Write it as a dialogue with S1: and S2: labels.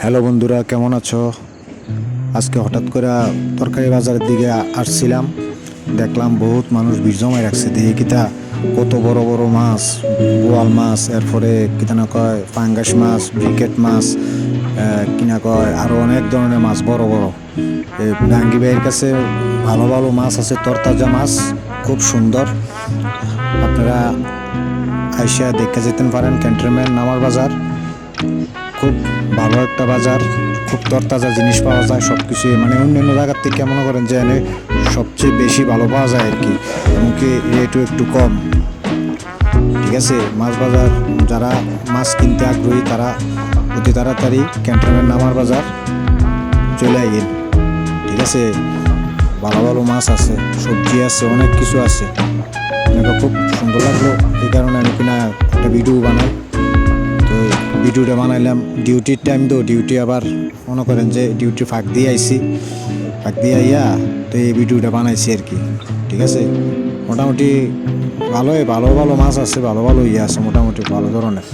S1: Hello বন্ধুরা, কেমন আছো? আজকে হঠাৎ করে তরকারি বাজারের দিকে আসছিলাম, দেখলাম বহুত মানুষ ভিড় জমায় রাখছে। দেখি কিতা কত বড় বড় মাছ, বোয়াল মাছ, এরপরে কিতা না কয় পাঙ্গাস মাছ, ব্রিকেট মাছ, কিনা কয় আরও অনেক ধরনের মাছ বড় বড়। এই ডাঙ্গি ভাইয়ের কাছে ভালো ভালো মাছ আছে, তরতাজা মাছ, খুব সুন্দর। আপনারা আইসা দেখে যেতে পারেন। ক্যান্টনমেন্ট নামার বাজার খুব ভালো একটা বাজার, খুব তরতাজা জিনিস পাওয়া যায়। সব কিছুই মানে অন্যান্য জায়গার থেকে মনে করেন যে এনে সবচেয়ে বেশি ভালো পাওয়া যায় আর কি, এমনকি রেটও একটু কম। ঠিক আছে, মাছ বাজার যারা মাছ কিনতে আগ্রহী তারা অতি তাড়াতাড়ি ক্যান্টনমেন্ট নামার বাজার চলে আইন। ঠিক আছে, ভালো ভালো মাছ আছে, সবজি আছে, অনেক কিছু আছে। আমাকে খুব সুন্দর লাগলো, এই কারণে আমি কিনা একটা ভিডিও বানাই। তো ভিডিওটা বানাইলাম ডিউটির টাইম, তো ডিউটি আবার মনে করেন যে ডিউটি ফাঁক দিয়ে আইছি, ফাঁক দিয়ে আইয়া তো এই ভিডিওটা বানাইছি আর কি। ঠিক আছে, মোটামুটি ভালো ভালো মাছ আছে, ভালো আছে, মোটামুটি ভালো ধরনের।